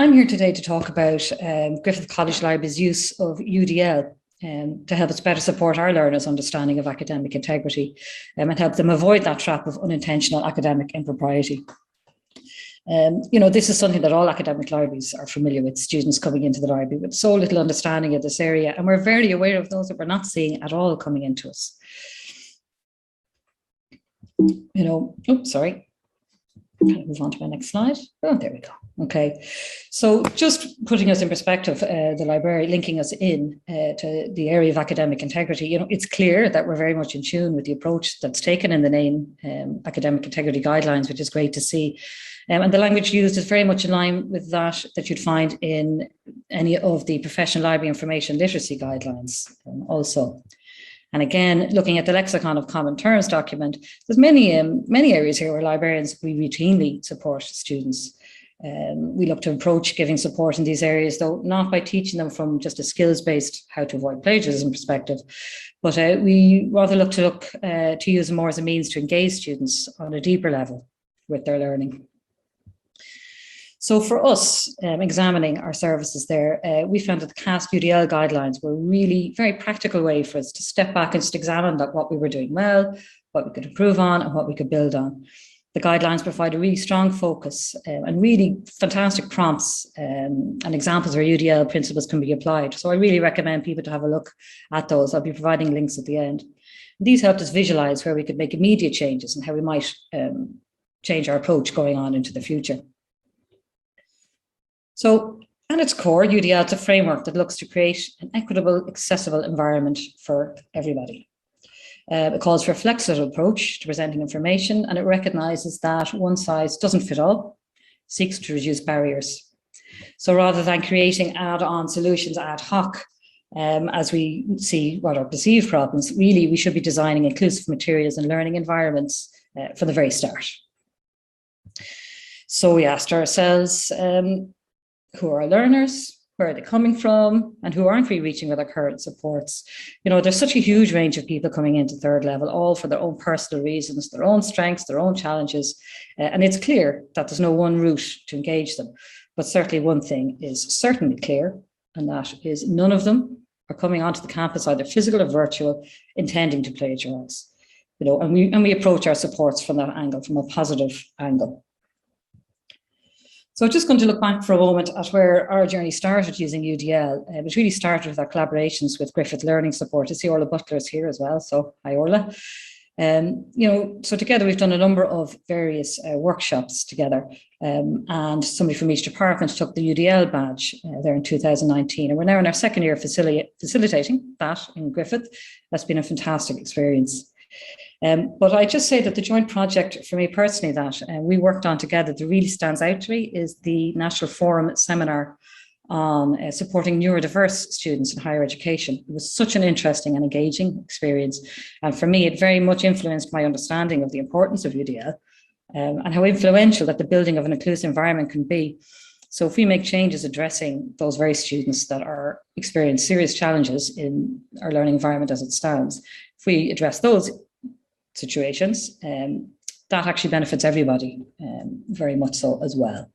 I'm here today to talk about Griffith College Library's use of UDL to help us better support our learners' understanding of academic integrity and help them avoid that trap of unintentional academic impropriety. This is something that all academic libraries are familiar with, students coming into the library with so little understanding of this area, and we're very aware of those that we're not seeing at all coming into us. Sorry. I'll move on to my next slide. Oh, there we go. Okay, so just putting us in perspective, the library linking us in to the area of academic integrity, it's clear that we're very much in tune with the approach that's taken in the name academic integrity guidelines, which is great to see. And the language used is very much in line with that you'd find in any of the professional library information literacy guidelines also. And again, looking at the Lexicon of Common Terms document, there's many areas here where librarians, we routinely support students. We look to approach giving support in these areas, though not by teaching them from just a skills-based how to avoid plagiarism perspective, but we rather look to use them more as a means to engage students on a deeper level with their learning. So for us, examining our services there, we found that the CAST UDL guidelines were a really very practical way for us to step back and just examine what we were doing well, what we could improve on, and what we could build on. The guidelines provide a really strong focus and really fantastic prompts and examples where UDL principles can be applied. So I really recommend people to have a look at those. I'll be providing links at the end. These helped us visualize where we could make immediate changes and how we might change our approach going on into the future. So at its core, UDL is a framework that looks to create an equitable, accessible environment for everybody. It calls for a flexible approach to presenting information, and it recognises that one size doesn't fit all, seeks to reduce barriers. So rather than creating add-on solutions ad hoc, as we see what are perceived problems, really we should be designing inclusive materials and learning environments from the very start. So we asked ourselves, who are our learners? Where are they coming from? And who aren't we reaching with our current supports? There's such a huge range of people coming into third level, all for their own personal reasons, their own strengths, their own challenges. And it's clear that there's no one route to engage them. But certainly one thing is certainly clear, and that is none of them are coming onto the campus, either physical or virtual, intending to plagiarise. And we approach our supports from that angle, from a positive angle. So I'm just going to look back for a moment at where our journey started using UDL. It really started with our collaborations with Griffith Learning Support. I see Orla Butler's here as well, so hi Orla. So together we've done a number of various workshops together, and somebody from each department took the UDL badge there in 2019, and we're now in our second year facilitating that in Griffith. That's been a fantastic experience. But I just say that the joint project for me personally that we worked on together that really stands out to me is the National Forum seminar on supporting neurodiverse students in higher education. It was such an interesting and engaging experience. And for me, it very much influenced my understanding of the importance of UDL and how influential that the building of an inclusive environment can be. So if we make changes addressing those very students that are experiencing serious challenges in our learning environment as it stands, if we address those situations, that actually benefits everybody very much so as well.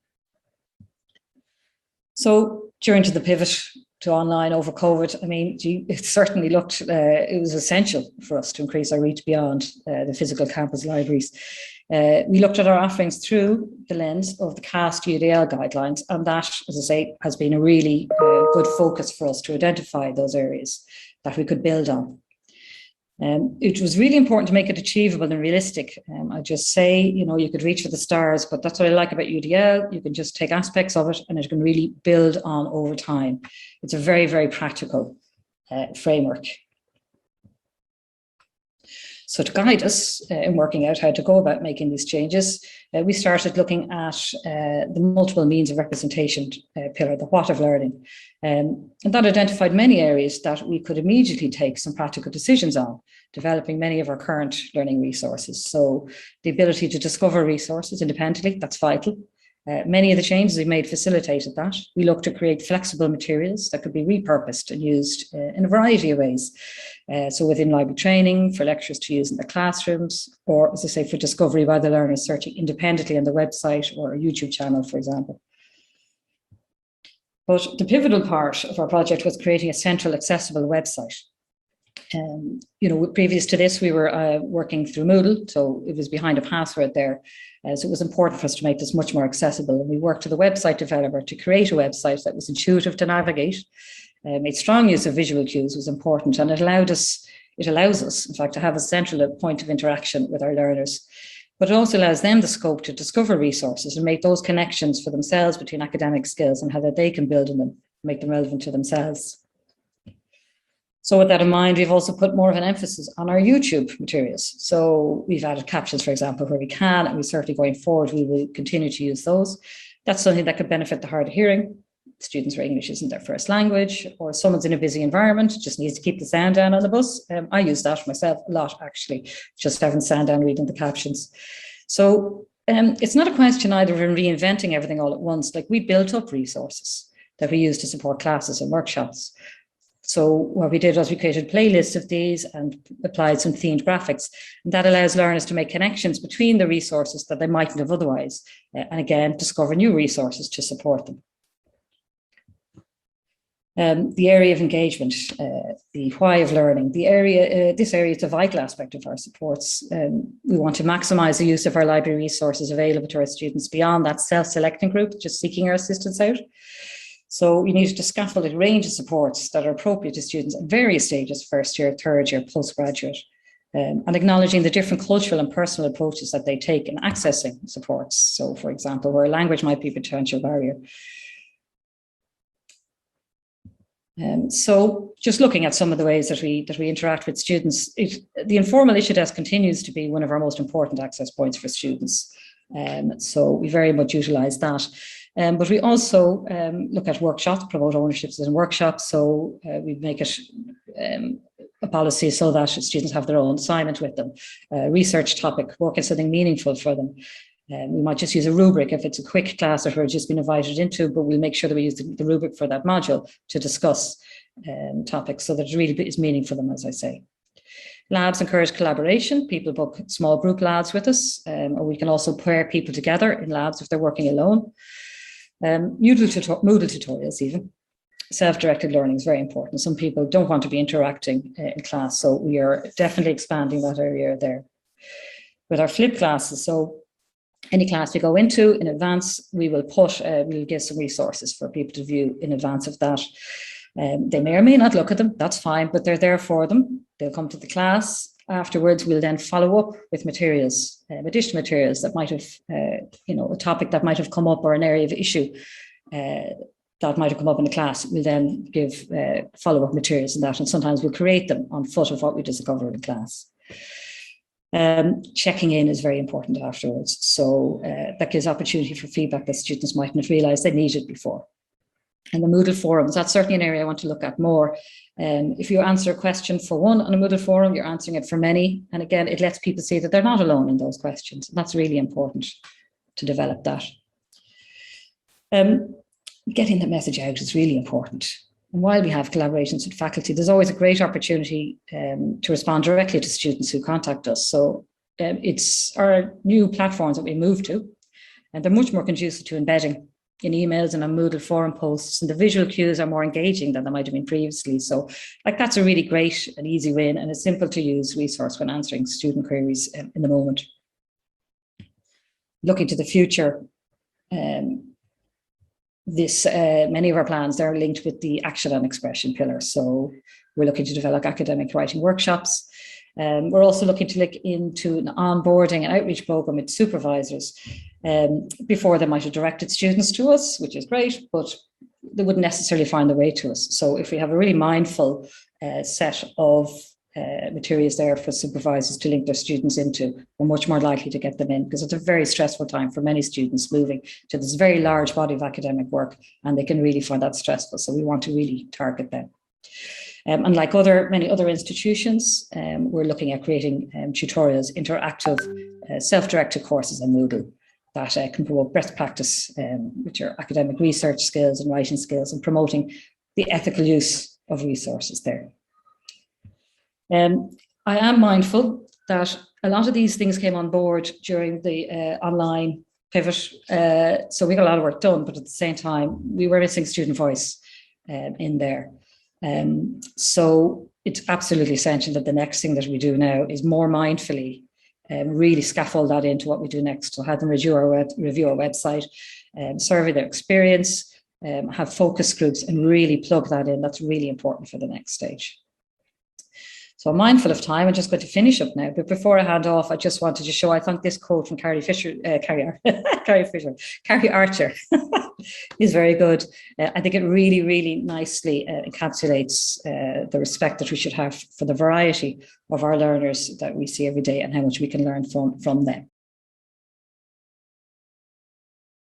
So during the pivot to online over COVID, it certainly looked, it was essential for us to increase our reach beyond the physical campus libraries. We looked at our offerings through the lens of the CAST UDL guidelines, and that, as I say, has been a really good focus for us to identify those areas that we could build on. It was really important to make it achievable and realistic. I just say, you could reach for the stars, but that's what I like about UDL. You can just take aspects of it and it can really build on over time. It's a very, very practical framework. So to guide us in working out how to go about making these changes, we started looking at the multiple means of representation pillar, the what of learning. And that identified many areas that we could immediately take some practical decisions on, developing many of our current learning resources. So the ability to discover resources independently, that's vital. Many of the changes we made facilitated that. We looked to create flexible materials that could be repurposed and used in a variety of ways. So within library training, for lecturers to use in their classrooms, or as I say, for discovery by the learners searching independently on the website or a YouTube channel, for example. But the pivotal part of our project was creating a central accessible website. Previous to this, we were working through Moodle, so it was behind a password there. So it was important for us to make this much more accessible. And we worked with a website developer to create a website that was intuitive to navigate. Made strong use of visual cues was important, and it allows us, in fact, to have a central point of interaction with our learners. But it also allows them the scope to discover resources and make those connections for themselves between academic skills and how that they can build on them, make them relevant to themselves. So with that in mind, we've also put more of an emphasis on our YouTube materials. So we've added captions, for example, where we can, and we certainly going forward, we will continue to use those. That's something that could benefit the hard of hearing, students where English isn't their first language, or someone's in a busy environment, just needs to keep the sound down on the bus. I use that myself a lot, actually, just having sound down, reading the captions. So it's not a question either of reinventing everything all at once. Like, we built up resources that we use to support classes and workshops. So what we did was we created playlists of these and applied some themed graphics. And that allows learners to make connections between the resources that they mightn't have otherwise. And again, discover new resources to support them. The area of engagement, the why of learning, this area is a vital aspect of our supports. We want to maximise the use of our library resources available to our students beyond that self-selecting group, just seeking our assistance out. So we needed to scaffold a range of supports that are appropriate to students at various stages, first year, third year, postgraduate, and acknowledging the different cultural and personal approaches that they take in accessing supports. So, for example, where language might be a potential barrier. So just looking at some of the ways that we interact with students, the informal issue desk continues to be one of our most important access points for students. So we very much utilise that. But we also look at workshops, promote ownerships in workshops. So we make it a policy so that students have their own assignment with them, research topic, work on something meaningful for them. We might just use a rubric if it's a quick class that we're just been invited into, but we'll make sure that we use the rubric for that module to discuss topics so that it really is meaning for them, as I say. Labs encourage collaboration. People book small group labs with us, or we can also pair people together in labs if they're working alone. Moodle tutorials even. Self-directed learning is very important. Some people don't want to be interacting in class, so we are definitely expanding that area there. With our flip classes, so any class we go into in advance, we will we'll give some resources for people to view in advance of that. They may or may not look at them, that's fine, but they're there for them. They'll come to the class. Afterwards, we'll then follow up with materials, additional materials that might have, a topic that might have come up or an area of issue that might have come up in the class. We'll then give follow-up materials in that, and sometimes we'll create them on foot of what we discover in class. Checking in is very important afterwards. So that gives opportunity for feedback that students mightn't have realised they needed before. And the Moodle forums, that's certainly an area I want to look at more. If you answer a question for one on a Moodle forum, you're answering it for many. And again, it lets people see that they're not alone in those questions. And that's really important to develop that. Getting the message out is really important. And while we have collaborations with faculty, there's always a great opportunity to respond directly to students who contact us. So it's our new platforms that we move to, and they're much more conducive to embedding in emails and on Moodle forum posts, and the visual cues are more engaging than they might have been previously. So that's a really great and easy win, and a simple to use resource when answering student queries in the moment. Looking to the future, many of our plans, they're linked with the action and expression pillar. So we're looking to develop academic writing workshops. We're also looking to look into an onboarding and outreach program with supervisors. Before they might have directed students to us, which is great, but they wouldn't necessarily find their way to us. So if we have a really mindful set of materials there for supervisors to link their students into, we're much more likely to get them in, because it's a very stressful time for many students moving to this very large body of academic work, and they can really find that stressful. So we want to really target them. And like many other institutions, we're looking at creating tutorials, interactive, self-directed courses on Moodle that can promote best practice with your academic research skills and writing skills, and promoting the ethical use of resources there. I am mindful that a lot of these things came on board during the online pivot. So we got a lot of work done, but at the same time, we were missing student voice in there. So it's absolutely essential that the next thing that we do now is more mindfully really scaffold that into what we do next. So have them review our website, survey their experience, have focus groups, and really plug that in. That's really important for the next stage. So I'm mindful of time. I'm just going to finish up now. But before I hand off, I just wanted to show, I think this quote from Carrie Archer is very good. I think it really, really nicely encapsulates the respect that we should have for the variety of our learners that we see every day and how much we can learn from them.